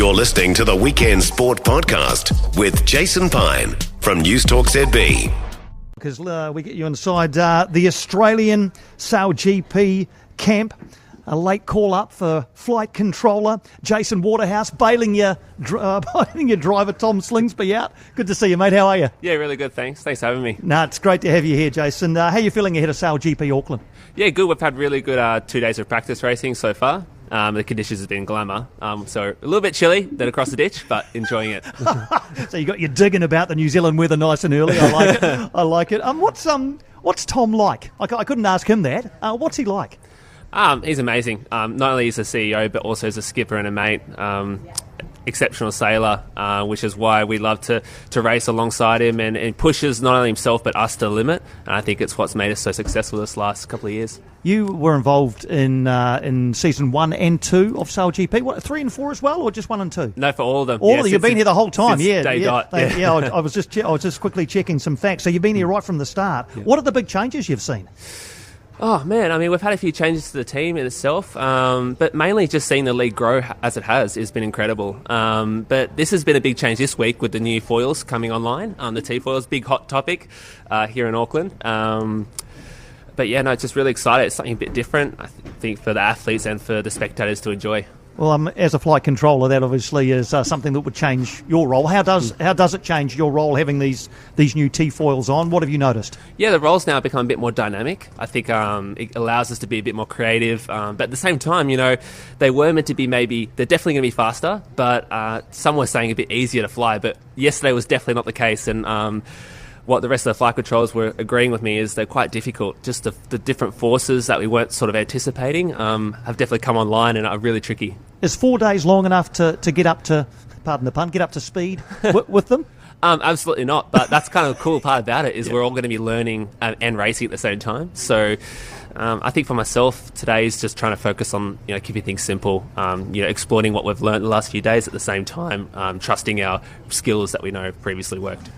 You're listening to the Weekend Sport Podcast with Jason Pine from News Talk ZB. Because we get you inside the Australian Sail GP camp. A late call up for flight controller Jason Waterhouse, bailing your driver Tom Slingsby out. Good to see you, mate. How are you? Yeah, really good, thanks. Thanks for having me. No, it's great to have you here, Jason. How are you feeling ahead of Sail GP Auckland? Yeah, good. We've had really good 2 days of practice racing so far. The conditions have been glamour. So a little bit chilly then across the ditch, but enjoying it. So you got your digging about the New Zealand weather nice and early. I like it. I like it. What's Tom like? I couldn't ask him that. What's he like? He's amazing. Not only is a CEO, but also as a skipper and a mate. Exceptional sailor, which is why we love to race alongside him, and pushes not only himself but us to the limit. And I think it's what's made us so successful this last couple of years. You were involved in season 1 and 2 of Sail GP. What, 3 and 4 as well, or just 1 and 2? No, for all of them. All of them. You've been here the whole time. Day dot. Yeah. I was just quickly checking some facts. So you've been here right from the start. Yeah. What are the big changes you've seen? Oh, man, I mean, we've had a few changes to the team in itself, but mainly just seeing the league grow as it has been incredible. But this has been a big change this week with the new foils coming online. The T-foils, big hot topic here in Auckland. But yeah, no, it's just really excited. It's something a bit different, I think, for the athletes and for the spectators to enjoy. Well, as a flight controller, that obviously is something that would change your role. How does it change your role having these new T-foils on? What have you noticed? Yeah, the roles now become a bit more dynamic. I think it allows us to be a bit more creative. But at the same time, they were meant to be they're definitely going to be faster, but some were saying a bit easier to fly. But yesterday was definitely not the case. And what the rest of the flight controllers were agreeing with me is they're quite difficult. Just the different forces that we weren't sort of anticipating have definitely come online and are really tricky. Is 4 days long enough to get up to, pardon the pun, get up to speed with them? Absolutely not. But that's kind of the cool part about it is we're all going to be learning and racing at the same time. So I think for myself, today is just trying to focus on keeping things simple, exploiting what we've learned the last few days at the same time, trusting our skills that we know have previously worked.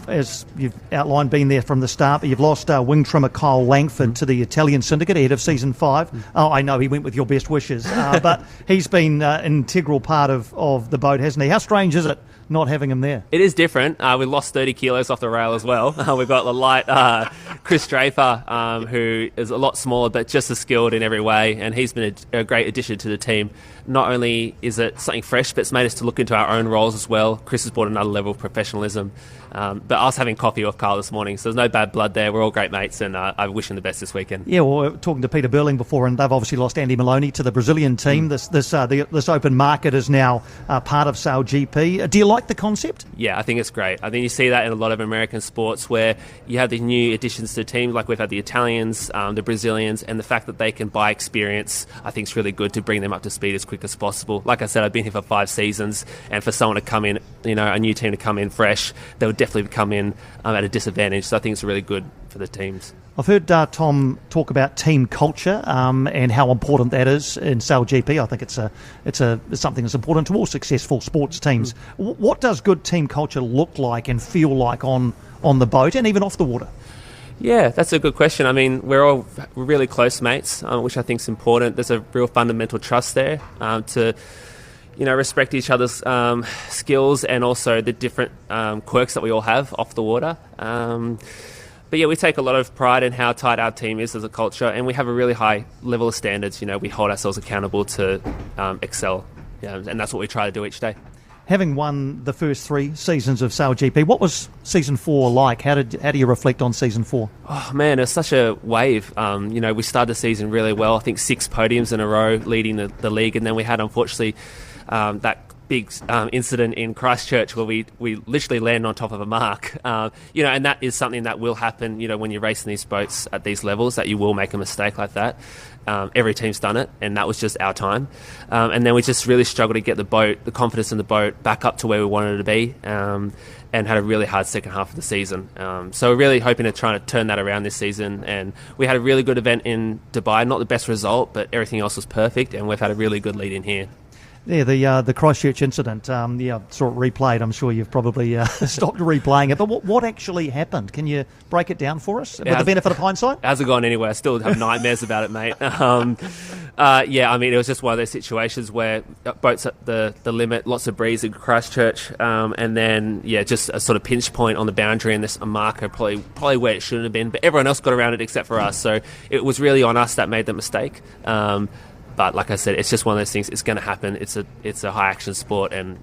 As you've outlined, been there from the start, but you've lost wing trimmer Kyle Langford to the Italian syndicate ahead of season 5. Oh, I know he went with your best wishes, but he's been an integral part of the boat, hasn't he? How strange is it not having him there? It is different. We lost 30 kilos off the rail as well. We've got the light Chris Draper, who is a lot smaller but just as skilled in every way, and he's been a great addition to the team. Not only is it something fresh, but it's made us to look into our own roles as well. Chris has brought another level of professionalism. But I was having coffee with Carl this morning, so there's no bad blood there. We're all great mates, and I wish him the best this weekend. Yeah, well, we were talking to Peter Burling before, and they've obviously lost Andy Maloney to the Brazilian team. This open market is now part of Sail GP. Do you like the concept? Yeah, I think it's great. I think you see that in a lot of American sports where you have these new additions to the team, like we've had the Italians, the Brazilians, and the fact that they can buy experience, I think is really good to bring them up to speed as quick as possible. Like I said, I've been here for 5 seasons, and for someone to come in, a new team to come in fresh, they would definitely come in at a disadvantage. So I think it's really good for the teams. I've heard Tom talk about team culture and how important that is in Sail GP. I think it's something that's important to all successful sports teams. What does good team culture look like and feel like on the boat and even off the water? Yeah, that's a good question. I mean, we're really close mates, which I think is important. There's a real fundamental trust there to respect each other's skills and also the different quirks that we all have off the water. But yeah, we take a lot of pride in how tight our team is as a culture, and we have a really high level of standards. We hold ourselves accountable to excel, and that's what we try to do each day. Having won the first 3 seasons of Sail GP, what was season 4 like? How do you reflect on season 4? Oh man, it's such a wave. We started the season really well. I think 6 podiums in a row leading the league, and then we had unfortunately that big incident in Christchurch where we literally land on top of a mark. And that is something that will happen, when you're racing these boats at these levels, that you will make a mistake like that. Every team's done it, and that was just our time. And then we just really struggled to get the confidence in the boat back up to where we wanted it to be, and had a really hard second half of the season. So we're really hoping to try to turn that around this season. And we had a really good event in Dubai, not the best result, but everything else was perfect, and we've had a really good lead in here. Yeah, the Christchurch incident. Saw it replayed. I'm sure you've probably stopped replaying it. But what actually happened? Can you break it down for us with the benefit of hindsight? It hasn't gone anywhere. I still have nightmares about it, mate. It was just one of those situations where boats at the limit, lots of breeze in Christchurch, and then just a sort of pinch point on the boundary, and this a marker probably where it shouldn't have been. But everyone else got around it except for us, so it was really on us that made the mistake. But like I said, it's just one of those things. It's going to happen. It's a high action sport, and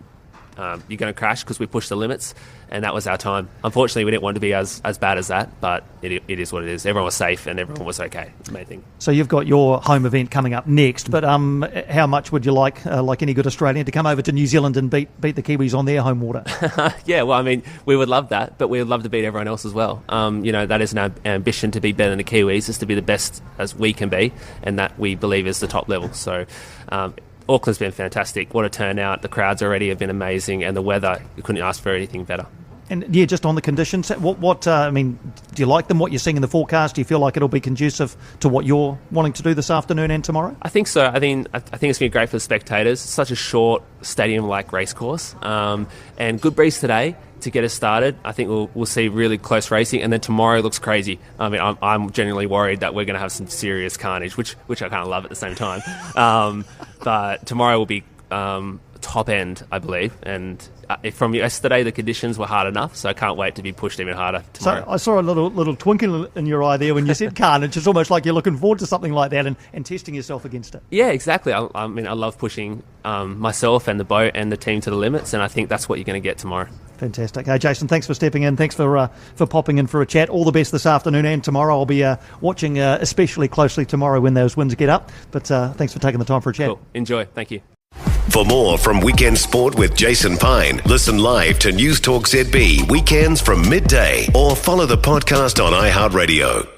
you're going to crash because we pushed the limits, and that was our time. Unfortunately, we didn't want to be as bad as that, but it is what it is. Everyone was safe and everyone was okay. It's the main thing. So you've got your home event coming up next, but how much would you like any good Australian, to come over to New Zealand and beat the Kiwis on their home water? Yeah, well, I mean, we would love that, but we would love to beat everyone else as well. That is an ambition, to be better than the Kiwis, is to be the best as we can be, and that we believe is the top level. So Auckland's been fantastic. What a turnout. The crowds already have been amazing, and the weather, you couldn't ask for anything better. And just on the conditions, do you like them, what you're seeing in the forecast? Do you feel like it'll be conducive to what you're wanting to do this afternoon and tomorrow? I think so. I think it's going to be great for the spectators. It's such a short stadium-like race course, and good breeze today to get us started. I think we'll see really close racing, and then tomorrow looks crazy. I mean, I'm genuinely worried that we're going to have some serious carnage, which I kind of love at the same time. But tomorrow will be top end, I believe, and from yesterday the conditions were hard enough, so I can't wait to be pushed even harder tomorrow. So I saw a little twinkle in your eye there when you said carnage. It's almost like you're looking forward to something like that and testing yourself against it. Yeah, exactly. I mean, I love pushing myself and the boat and the team to the limits, and I think that's what you're going to get tomorrow. Fantastic. Hey, Jason, thanks for stepping in. Thanks for popping in for a chat. All the best this afternoon and tomorrow. I'll be watching especially closely tomorrow when those winds get up. But thanks for taking the time for a chat. Cool. Enjoy. Thank you. For more from Weekend Sport with Jason Pine, listen live to News Talk ZB weekends from midday, or follow the podcast on iHeartRadio.